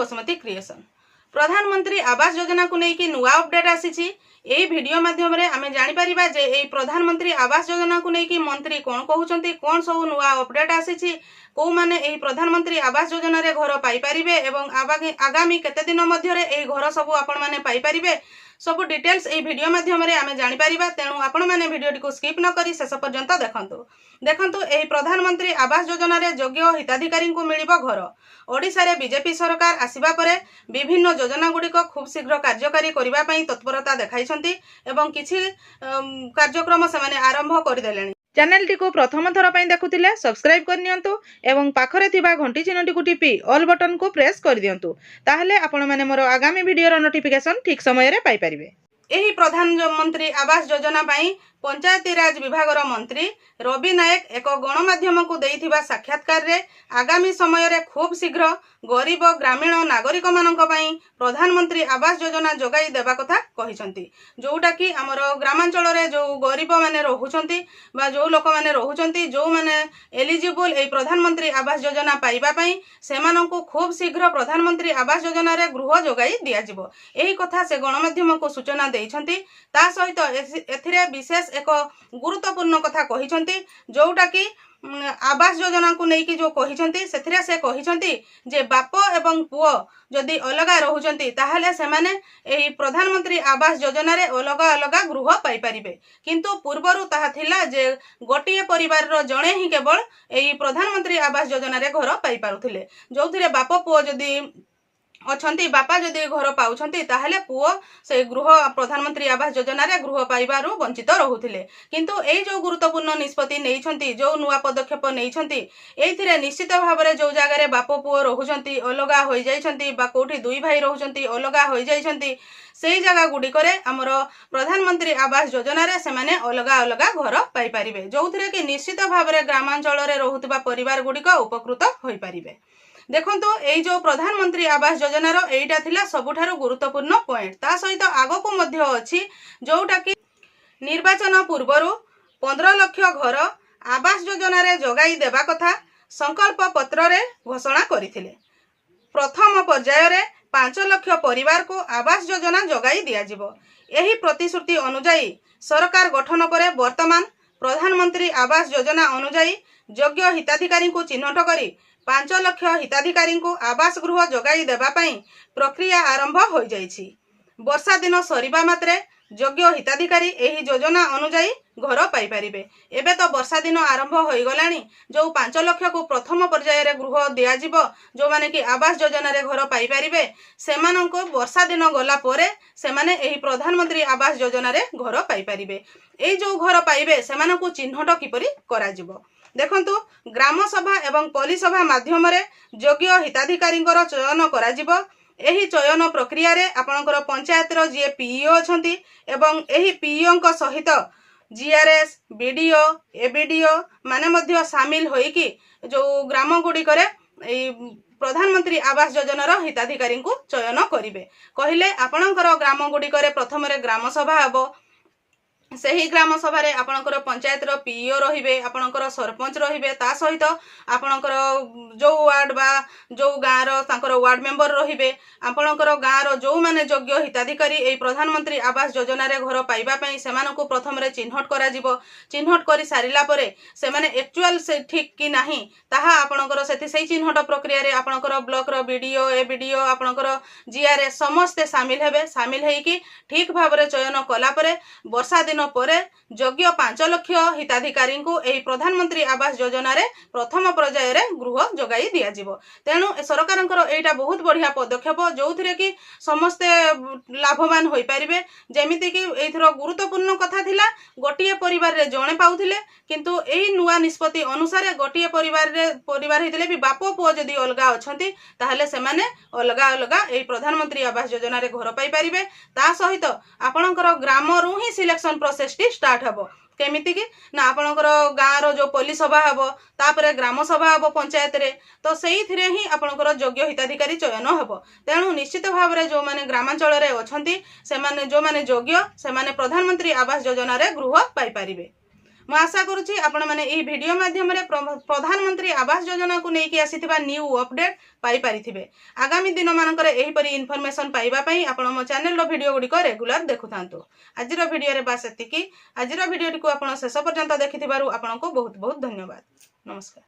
Basumati creation. प्रधानमंत्री आवास योजना को लेकिन नुआ अपडेट आसी यही वीडियो माध्यम आम जापर जे यही प्रधानमंत्री आवास योजना को लेकिन मंत्री कौन कहते कौन सब नुआ अपडेट आसी कौ मैंने यही प्रधानमंत्री आवास योजना रे घर पाइपारे एवं आगामी केते दिन मध्य घर सब आपण मैंने पाइपारे सब डिटेल्स यही वीडियो माध्यम आम जापर तेणु आपण मैंने वीडियो को स्किप न करी शेष पर्यंत देखंतु यही प्रधानमंत्री आवास योजना रे योग्य हिताधिकारी को मिलिबो घर। ओडिशा रे बीजेपी सरकार आसिबा परे विभिन्न योजना गुड़िक खूब शीघ्र कार्यकारी करबा पई तत्परता देखाइछंती एवं किछि कार्यक्रम से आरंभ करदेलेनी। चैनल टी को प्रथम थर पई देखुथिले सब्सक्राइब कर नियंतु एवं पाखरे थिबा घंटी चिन्हटी को टिपी ऑल बटन को प्रेस कर दियंतु ताहले आपण माने मोर आगामी वीडियो रो नोटिफिकेशन ठीक समय रे पाई परिबे। एही प्रधानमंत्री आवास योजना पई पंचायती राज विभाग मंत्री रवि नायक एक गणमाध्यम को देइथिबा साक्षात्कार रे आगामी समय रे खूब शीघ्र गरीब ग्रामीण नागरिक मानक पई प्रधानमंत्री आवास योजना जोगाई देबा कथा कहिसंती जोटा कि हमर ग्रामांचल रे जो गरीब माने रहुचंती बा जो लोक माने रहुचंती जो माने एलिजिबल ए प्रधानमंत्री आवास योजना पाइबा पई सेमानंकु खूब शीघ्र प्रधानमंत्री आवास योजना रे गृह जोगाई दिया जिवो एही कथा से गणमाध्यम को सूचना देइछंती। ता सहित एथिरे विशेष एक गुरुत्वपूर्ण कथा कहिसंती जोटा कि आवास योजना को लेकिन जो कहिसंती सेथिरे से कहिसंती जे बाप एवं पुओ जदि अलगा रहुचंती ताहले सेमाने एही प्रधानमंत्री आवास योजना रे अलगा अलगा गृह पाई परिबे किंतु पूर्वरु ताहा थिला जे गोटिए परिवार रो जणे ही केवल एही प्रधानमंत्री आवास योजना रे घर पाई पारुथिले जोथिरे बाप पुओ जदि अछंती बापा जदि घर पाउछंती ताहले पुओ से गृह प्रधानमंत्री आवास योजना रे गृह पाइबारु वंचित रहुथिले किंतु एई जो गुरुत्वपूर्ण निष्पत्ति नेइछंती जो नुआ पदक्षेप नेइछंती एइथिरे निश्चित भाव रे जो जागा रे बाप पुओ रहुछंती अलगा होई जाइछंती बा कोठी दुई भाई रहुछंती अलगा होई जाइछंती सेई जागा गुडी करे हमर प्रधानमंत्री आवास योजना रे से माने अलगा अलगा घर पाई परिबे जोथिरे कि निश्चित भाव रे ग्रामांचल रे रहुतबा परिवार गुडी को उपकृत होई परिबे। देखंतु एई जो प्रधानमंत्री आवास योजना रो एइटा थिला सबुठारो गुरुत्वपूर्ण पॉइंट ता सहित आगो को मध्य अछि जोटा कि निर्वाचन पूर्वरु 15 लाख घर आवास योजना रे जोगाई देबा कथा संकल्प पत्र रे घोषणा करिथिले। प्रथम पर्याय रे 5 लाख परिवार को आवास योजना जोगाई दिया जिवो। एही प्रतिश्रुति अनुसार सरकार गठन परे वर्तमान प्रधानमंत्री आवास योजना अनुसार योग्य हिताधिकारी को चिन्हट करी 5 लाख हिताधिकारी को आवास गृह जोगाई देबा पई प्रक्रिया आरंभ हो जाइछि। वर्षा दिन सरीबा मात्रे योग्य हिताधिकारी एही योजना अनुसार घर पाई परिबे। एबे तो वर्षा दिन आरंभ हो गलानी जो 5 लाख को प्रथम पर्याय रे गृह दिया जिवो जो माने कि आवास योजना रे घर पाई परिबे सेमानंको वर्षा दिन गला परे सेमाने एही प्रधानमंत्री आवास योजना रे घर पाई परिबे। एई जो घर पाइबे सेमानंको चिन्हट किपरि करा जिवो देखंतु ग्राम सभा एवं पल्ली सभा माध्यम रे योग्य हिताधिकारी चयन करा जिवो। एही चयन प्रक्रिया रे आपनकर पंचायत रो जे पीईओ अछंती एवं एही पीईओ को सहित जीआरएस बीडीओ एबीडीओ माने मध्य शामिल होई कि जो ग्राम गुडी करे एई प्रधानमंत्री आवास योजना रो हिताधिकारी को चयन करिवे कहिले आपनकर ग्राम गुडी करे प्रथम रे ग्राम सभा हबो सही ग्राम सभा रे आपनकर पंचायत रो पीईओ रहिबे आपनकर सरपंच रहिबे ता सहित आपनकर जो वार्ड बा जो गाँ रो तांकर वार्ड मेंबर रहिबे आपनकर गाँ रो जो माने योग्य हिताधिकारी एई प्रधानमंत्री आवास योजना रे घर पाइबा पई सेमानकु प्रथम रे चिन्हट करा जिवो। चिन्हट करि सारिला परे सेमाने एक्चुअल से ठीक कि नाही ताहा आपनकर सेति सेही चिन्हट प्रक्रिया रे आपनकर ब्लॉक रो बीडीओ एबीडीओ आपनकर जीआरएस समस्त शामिल हेबे शामिल हेई कि ठीक भाव रे चयन कला परे वर्षा दिन परे योग्य 5 लाख हिताधिकारी को एही प्रधानमंत्री आवास योजना रे प्रथम पर्याय रे गृह जोगाई दिया जिवो। तेणु सरकारंकर एटा बहुत बढ़िया पदक्षेप जोथिरे कि समस्त लाभवान होई परिबे जेमिति कि एथरो गुरुत्वपूर्ण कथा थिला गोटिए परिवार रे जणे पाउथिले किंतु एही नुवा निष्पत्ति अनुसार गोटिए परिवार हेतिले भी बाप पुओ जदि अलगा अछंती ताहले सेमाने अलगा अलगा एही प्रधानमंत्री आवास योजना रे घर पाई परिबे। ता सहित आपनकर ग्राम रु ही सिलेक्शन प्रोसेस टी स्टार्ट हबो केमिति कि ना आपनकर गाँ रो जो पल्ली सभा हबो तापरे ग्राम सभा हबो पंचायत रे तो सेही थिरे ही आपनकर योग्य हिताधिकारी चयन हबो। तेणु निश्चित भाव रे जो माने ग्रामांचल रे अछंती सेमाने जो माने योग्य सेमाने प्रधानमंत्री आवास योजना रे गृह पाई परिबे। ମୁଁ ଆଶା କରୁଛି ଆପଣମାନେ ଏହି ଭିଡ଼ିଓ ମାଧ୍ୟମରେ ପ୍ରଧାନମନ୍ତ୍ରୀ ଆବାସ ଯୋଜନାକୁ ନେଇକି ଆସିଥିବା ନ୍ୟୁ ଅପଡେଟ୍ ପାଇପାରିଥିବେ। ଆଗାମୀ ଦିନମାନଙ୍କରେ ଏହିପରି ଇନଫର୍ମେସନ୍ ପାଇବା ପାଇଁ ଆପଣ ମୋ ଚ୍ୟାନେଲର ଭିଡ଼ିଓ ଗୁଡ଼ିକ ରେଗୁଲାର ଦେଖୁଥାନ୍ତୁ। ଆଜିର ଭିଡ଼ିଓରେ ବାସ୍ ଏତିକି। ଆଜିର ଭିଡ଼ିଓଟିକୁ ଆପଣ ଶେଷ ପର୍ଯ୍ୟନ୍ତ ଦେଖିଥିବାରୁ ଆପଣଙ୍କୁ ବହୁତ ବହୁତ ଧନ୍ୟବାଦ। ନମସ୍କାର।